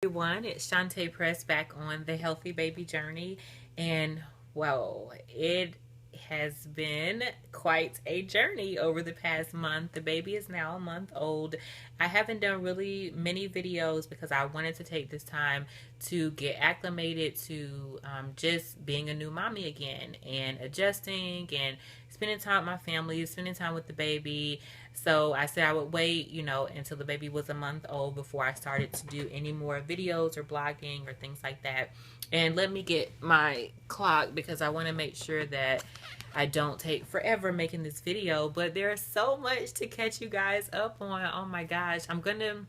everyone, it's Shantae Press back on the Healthy Baby Journey. And whoa, it has been quite a journey over the past month. The baby is now a month old. I haven't done really many videos because I wanted to take this time to get acclimated to just being a new mommy again and adjusting and spending time with my family, spending time with the baby. So I said I would wait, until the baby was a month old before I started to do any more videos or blogging or things like that. And let me get my clock because I want to make sure that I don't take forever making this video. But there's so much to catch you guys up on. Oh my gosh. I'm going to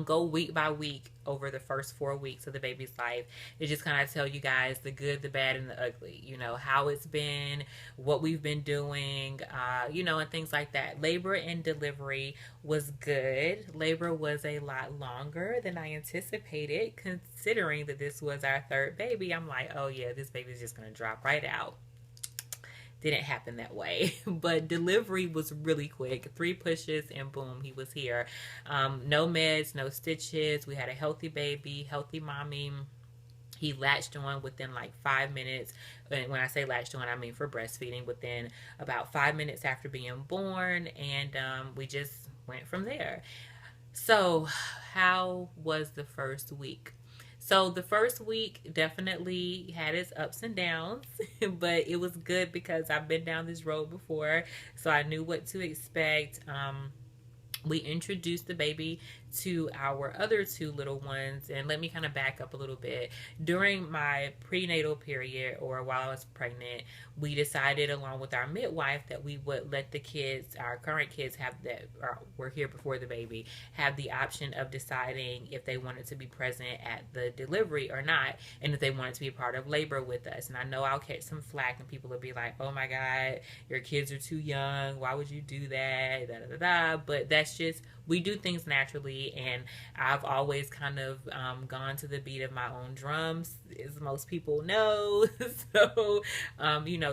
go week by week over the first 4 weeks of the baby's life. It just kind of tell you guys the good, the bad, and the ugly. How it's been, what we've been doing, and things like that. Labor and delivery was good. Labor was a lot longer than I anticipated, considering that this was our third baby. I'm like, oh yeah, this baby's just going to drop right out. Didn't happen that way. But delivery was really quick. 3 pushes and boom, he was here. No meds, no stitches. We had a healthy baby, healthy mommy. He latched on within like 5 minutes. And when I say latched on, I mean for breastfeeding, within about 5 minutes after being born. And we just went from there. So how was the first week? So the first week definitely had its ups and downs, but it was good because I've been down this road before, so I knew what to expect. We introduced the baby to our other 2 little ones, and let me kind of back up a little bit. During my prenatal period, or while I was pregnant, we decided along with our midwife that we would let the kids, our current kids were here before the baby, have the option of deciding if they wanted to be present at the delivery or not, and if they wanted to be part of labor with us. And I know I'll catch some flack and people will be like, oh my God, your kids are too young, why would you do that, da da da da. But that's just, we do things naturally, and I've always kind of gone to the beat of my own drums, as most people know. So,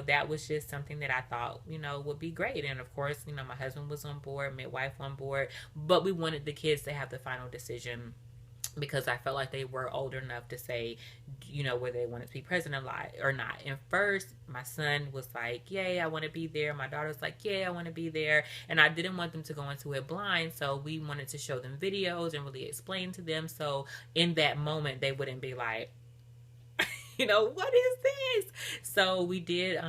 that was just something that I thought, would be great. And of course, my husband was on board, midwife on board, but we wanted the kids to have the final decision because I felt like they were old enough to say, whether they wanted to be present or not. And first, my son was like, yay, I want to be there. My daughter was like, yay, I want to be there. And I didn't want them to go into it blind, so we wanted to show them videos and really explain to them. So in that moment, they wouldn't be like, what is this? So we did,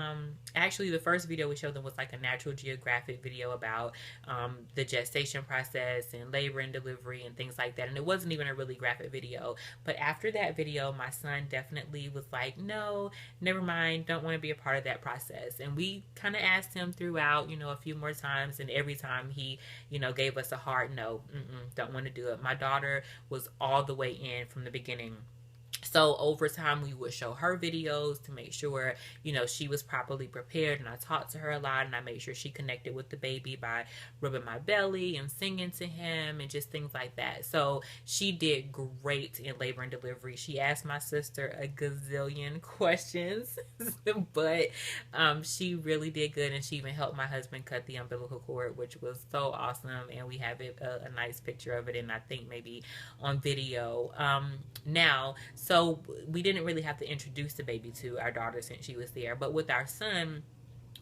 actually the first video we showed them was like a Natural Geographic video about the gestation process and labor and delivery and things like that. And it wasn't even a really graphic video. But after that video, my son definitely was like, no, never mind, don't want to be a part of that process. And we kind of asked him throughout, a few more times, and every time he, gave us a hard no, don't want to do it. My daughter was all the way in from the beginning. So over time, we would show her videos to make sure, she was properly prepared. And I talked to her a lot, and I made sure she connected with the baby by rubbing my belly and singing to him and just things like that. So she did great in labor and delivery. She asked my sister a gazillion questions, but she really did good. And she even helped my husband cut the umbilical cord, which was so awesome. And we have a nice picture of it, and I think maybe on video now. So we didn't really have to introduce the baby to our daughter since she was there. But with our son,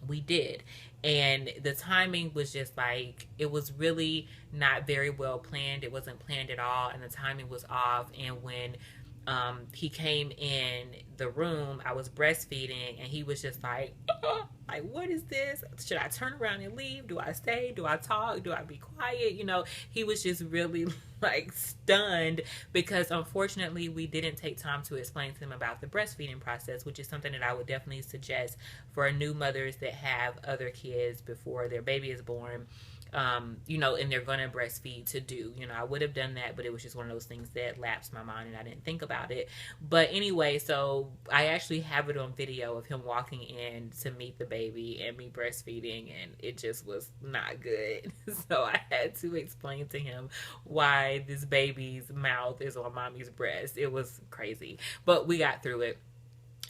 we did. And the timing was just like, it was really not very well planned. It wasn't planned at all. And the timing was off. And when he came in the room, I was breastfeeding, and he was just like, like, what is this? Should I turn around and leave? Do I stay? Do I talk? Do I be quiet? He was just really like stunned because unfortunately we didn't take time to explain to him about the breastfeeding process, which is something that I would definitely suggest for new mothers that have other kids before their baby is born. And they're going to breastfeed to do. I would have done that, but it was just one of those things that lapsed my mind and I didn't think about it. But anyway, so I actually have it on video of him walking in to meet the baby and me breastfeeding, and it just was not good. So I had to explain to him why this baby's mouth is on mommy's breast. It was crazy, but we got through it.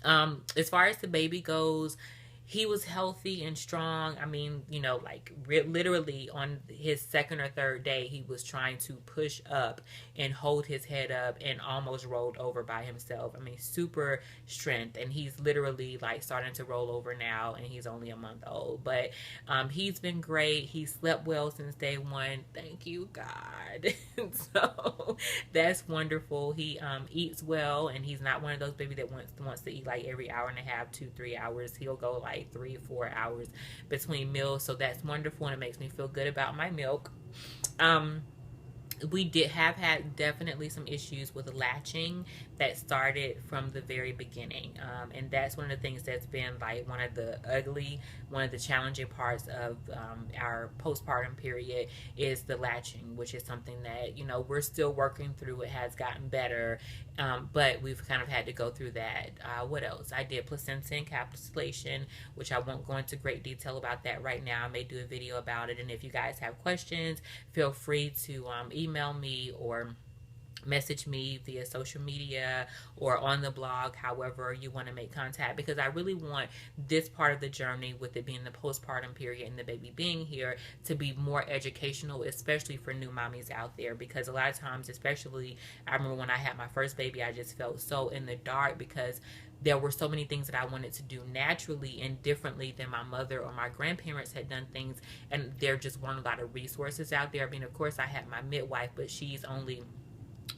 As far as the baby goes, he was healthy and strong. I mean, you know, like literally on his second or third day, he was trying to push up and hold his head up and almost rolled over by himself. I mean, super strength. And he's literally like starting to roll over now, and he's only a month old. But he's been great. He slept well since day one. Thank you, God. So that's wonderful. He eats well, and he's not one of those baby that wants to eat like every hour and a half, 2-3 hours. He'll go like 3-4 hours between meals, so that's wonderful, and it makes me feel good about my milk. We did have had definitely some issues with latching that started from the very beginning, and that's one of the things that's been like one of the challenging parts of our postpartum period is the latching, which is something that, you know, we're still working through. It has gotten better, but we've kind of had to go through that. What else? I did placenta encapsulation, which I won't go into great detail about that right now. I may do a video about it, and if you guys have questions, feel free to email me or message me via social media or on the blog, however you want to make contact, because I really want this part of the journey, with it being the postpartum period and the baby being here, to be more educational, especially for new mommies out there. Because a lot of times, especially I remember when I had my first baby, I just felt so in the dark because there were so many things that I wanted to do naturally and differently than my mother or my grandparents had done things, and there just weren't a lot of resources out there. I mean, of course I had my midwife, but she's only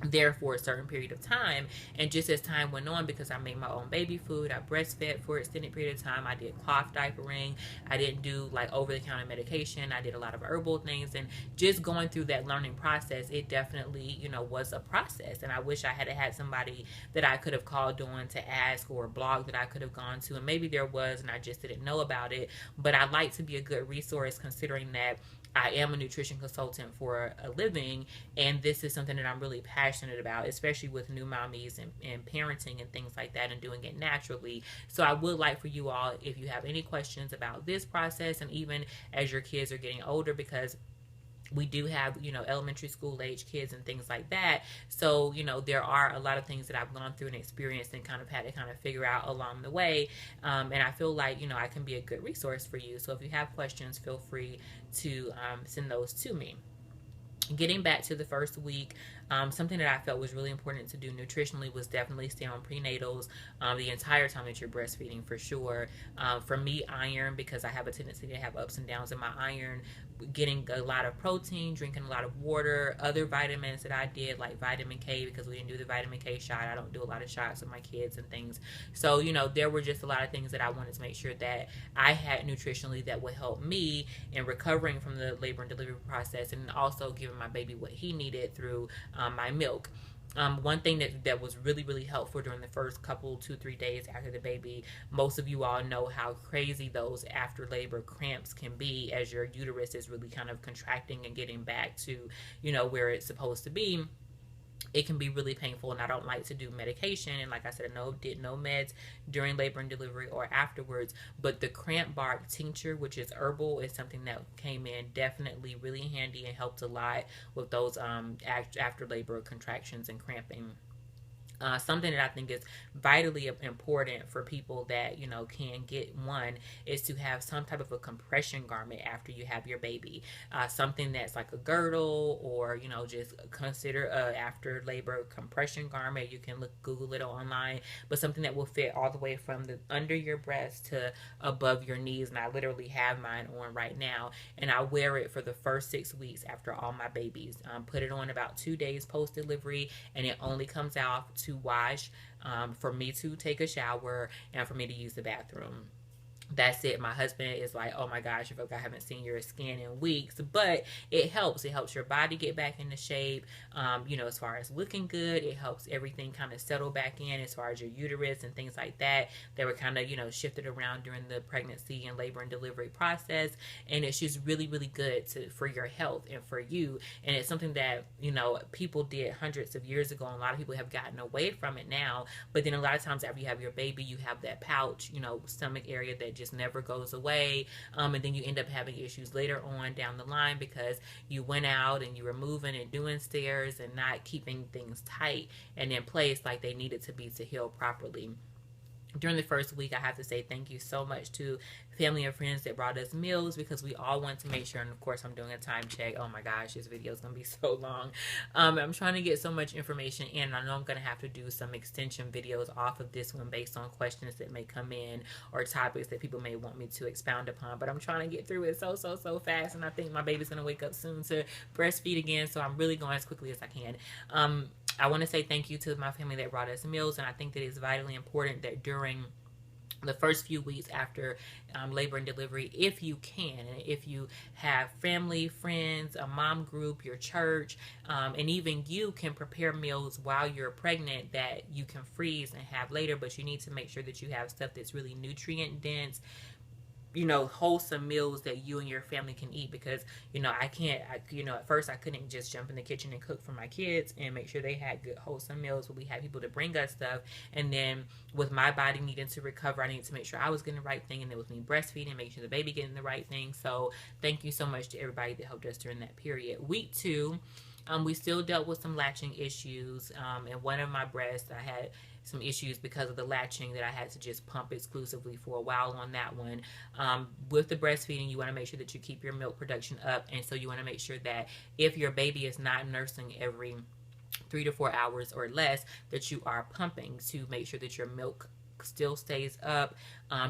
there for a certain period of time, and just as time went on, because I made my own baby food, I breastfed for an extended period of time, I did cloth diapering, I didn't do like over-the-counter medication, I did a lot of herbal things, and just going through that learning process, it definitely, you know, was a process. And I wish I had somebody that I could have called on to ask, or a blog that I could have gone to, and maybe there was and I just didn't know about it. But I'd like to be a good resource, considering that I am a nutrition consultant for a living, and this is something that I'm really passionate about, especially with new mommies and parenting and things like that, and doing it naturally. So I would like for you all, if you have any questions about this process, and even as your kids are getting older, because we do have, you know, elementary school age kids and things like that. So, you know, there are a lot of things that I've gone through and experienced and kind of had to kind of figure out along the way. And I feel like, you know, I can be a good resource for you. So if you have questions, feel free to send those to me. Getting back to the first week, something that I felt was really important to do nutritionally was definitely stay on prenatals the entire time that you're breastfeeding, for sure. For me, iron, because I have a tendency to have ups and downs in my iron, getting a lot of protein, drinking a lot of water, other vitamins that I did, like vitamin K, because we didn't do the vitamin K shot. I don't do a lot of shots with my kids and things. So, you know, there were just a lot of things that I wanted to make sure that I had nutritionally that would help me in recovering from the labor and delivery process, and also giving my baby what he needed through my milk. One thing that was really, really helpful during the first couple, 2-3 days after the baby, most of you all know how crazy those after labor cramps can be, as your uterus is really kind of contracting and getting back to, you know, where it's supposed to be. It can be really painful, and I don't like to do medication. And like I said, did no meds during labor and delivery or afterwards. But the cramp bark tincture, which is herbal, is something that came in definitely really handy and helped a lot with those after labor contractions and cramping. Something that I think is vitally important for people that, you know, can get one, is to have some type of a compression garment after you have your baby. Something that's like a girdle, or, you know, just consider a after labor compression garment. You can Google it online, but something that will fit all the way from the under your breast to above your knees. And I literally have mine on right now, and I wear it for the first 6 weeks after all my babies. Put it on about 2 days post delivery, and it only comes out to wash, for me to take a shower, and for me to use the bathroom. That's it. My husband is like, oh my gosh, I haven't seen your skin in weeks. But it helps. It helps your body get back into shape. You know, as far as looking good, it helps everything kind of settle back in, as far as your uterus and things like that. They were kind of, you know, shifted around during the pregnancy and labor and delivery process. And it's just really, really good for your health and for you. And it's something that, you know, people did hundreds of years ago, and a lot of people have gotten away from it now. But then a lot of times after you have your baby, you have that pouch, you know, stomach area that just never goes away, and then you end up having issues later on down the line, because you went out and you were moving and doing stairs and not keeping things tight and in place like they needed to be to heal properly. during the first week, I have to say thank you so much to family and friends that brought us meals, because we all want to make sure. And of course, I'm doing a time check. Oh my gosh, this video is gonna be so long. I'm trying to get so much information in. I know I'm gonna have to do some extension videos off of this one based on questions that may come in or topics that people may want me to expound upon. But I'm trying to get through it so fast, and I think my baby's gonna wake up soon to breastfeed again, so I'm really going as quickly as I can. I want to say thank you to my family that brought us meals, and I think that it's vitally important that during the first few weeks after labor and delivery, if you can, and if you have family, friends, a mom group, your church, and even you can prepare meals while you're pregnant that you can freeze and have later, but you need to make sure that you have stuff that's really nutrient dense, wholesome meals that you and your family can eat. Because, at first I couldn't just jump in the kitchen and cook for my kids and make sure they had good, wholesome meals. But we had people to bring us stuff. And then with my body needing to recover, I needed to make sure I was getting the right thing. And then with me breastfeeding, make sure the baby getting the right thing. So thank you so much to everybody that helped us during that period. Week 2, we still dealt with some latching issues. And one of my breasts, I had some issues because of the latching that I had to just pump exclusively for a while on that one. With the breastfeeding, you want to make sure that you keep your milk production up. And so you want to make sure that if your baby is not nursing every 3 to 4 hours or less, that you are pumping to make sure that your milk still stays up.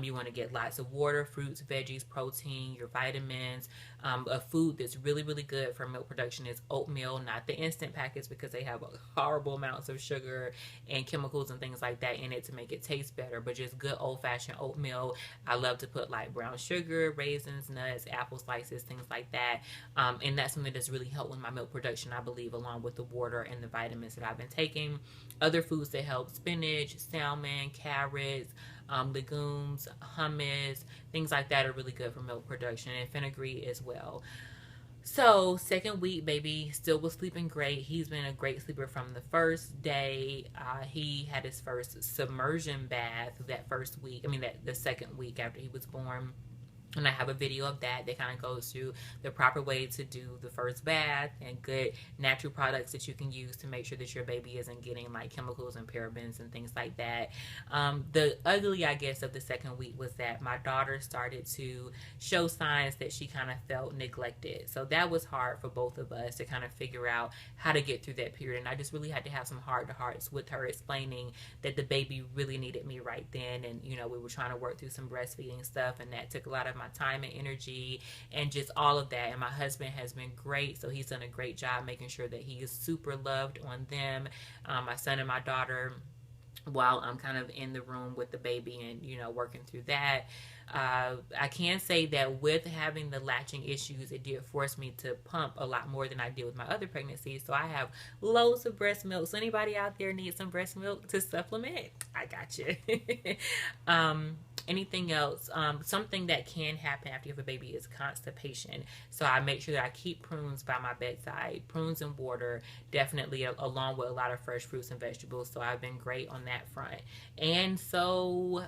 You want to get lots of water, fruits, veggies, protein, your vitamins. A food that's really, really good for milk production is oatmeal, not the instant packets, because they have horrible amounts of sugar and chemicals and things like that in it to make it taste better, but just good old-fashioned oatmeal. I love to put like brown sugar, raisins, nuts, apple slices, things like that. And that's something that's really helped with my milk production, I believe, along with the water and the vitamins that I've been taking. Other foods that help: spinach, salmon, carrots, legumes, hummus, things like that are really good for milk production, and fenugreek as well. So second week, baby still was sleeping great. He's been a great sleeper from the first day. He had his first submersion bath that first week. The second week after he was born. And I have a video of that kind of goes through the proper way to do the first bath and good natural products that you can use to make sure that your baby isn't getting like chemicals and parabens and things like that. The ugly, I guess, of the second week was that my daughter started to show signs that she kind of felt neglected. So that was hard for both of us to kind of figure out how to get through that period. And I just really had to have some heart-to-hearts with her, explaining that the baby really needed me right then. And, we were trying to work through some breastfeeding stuff, and that took a lot of my time and energy and just all of that. And my husband has been great, so he's done a great job making sure that he is super loved on them, my son and my daughter, while I'm kind of in the room with the baby and working through that. I can say that with having the latching issues, it did force me to pump a lot more than I did with my other pregnancies. So I have loads of breast milk. So anybody out there needs some breast milk to supplement, I got you. Anything else? Something that can happen after you have a baby is constipation. So I make sure that I keep prunes by my bedside. Prunes and water, definitely, along with a lot of fresh fruits and vegetables. So I've been great on that front. And so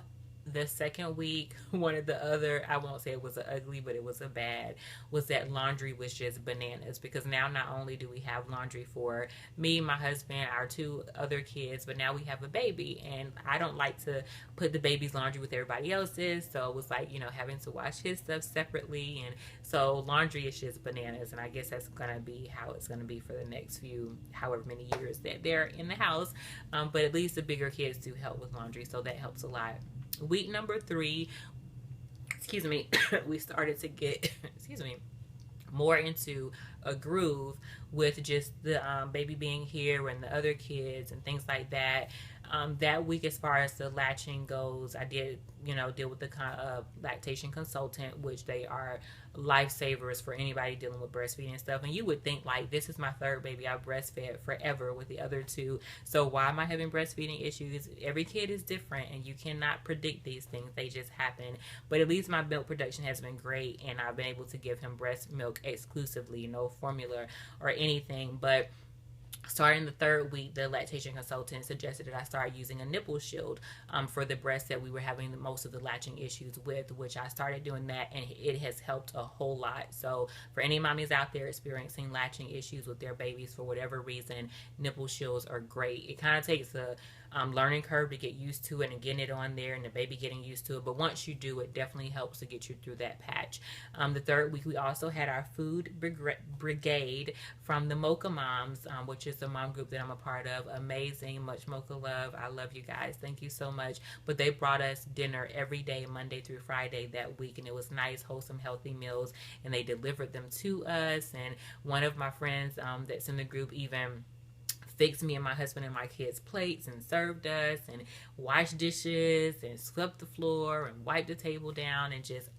the second week, one of the other, I won't say it was an ugly, but it was a bad, was that laundry was just bananas. Because now not only do we have laundry for me, my husband, our 2 other kids, but now we have a baby. And I don't like to put the baby's laundry with everybody else's. So it was like, having to wash his stuff separately. And so laundry is just bananas. And I guess that's going to be how it's going to be for the next few, however many years that they're in the house. But at least the bigger kids do help with laundry. So that helps a lot. Week number 3, we started to get, more into a groove with just the baby being here and the other kids and things like that. That week, as far as the latching goes, I did, deal with the lactation consultant, which they are lifesavers for anybody dealing with breastfeeding and stuff. And you would think, like, this is my 3rd baby. I've breastfed forever with the other 2. So why am I having breastfeeding issues? Every kid is different, and you cannot predict these things. They just happen. But at least my milk production has been great, and I've been able to give him breast milk exclusively, no formula or anything. But starting the third week, the lactation consultant suggested that I start using a nipple shield for the breasts that we were having most of the latching issues with, which I started doing that, and it has helped a whole lot. So for any mommies out there experiencing latching issues with their babies for whatever reason, nipple shields are great. It kind of takes a learning curve to get used to it and getting it on there and the baby getting used to it, but once you do, it definitely helps to get you through that patch. The third week, we also had our food brigade from the Mocha Moms, which is the mom group that I'm a part of. Amazing, much Mocha love. I love you guys. Thank you so much. But they brought us dinner every day, Monday through Friday that week, and it was nice, wholesome, healthy meals, and they delivered them to us. And one of my friends that's in the group even fixed me and my husband and my kids' plates and served us and washed dishes and swept the floor and wiped the table down, and just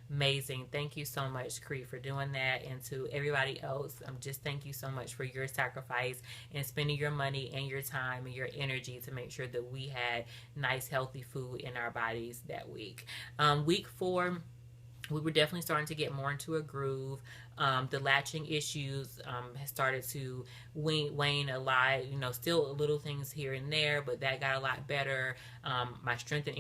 amazing. Thank you so much, Cree, for doing that. And to everybody else, just thank you so much for your sacrifice and spending your money and your time and your energy to make sure that we had nice, healthy food in our bodies that week. Week 4, we were definitely starting to get more into a groove. The latching issues has started to wane a lot. Still little things here and there, but that got a lot better. My strength and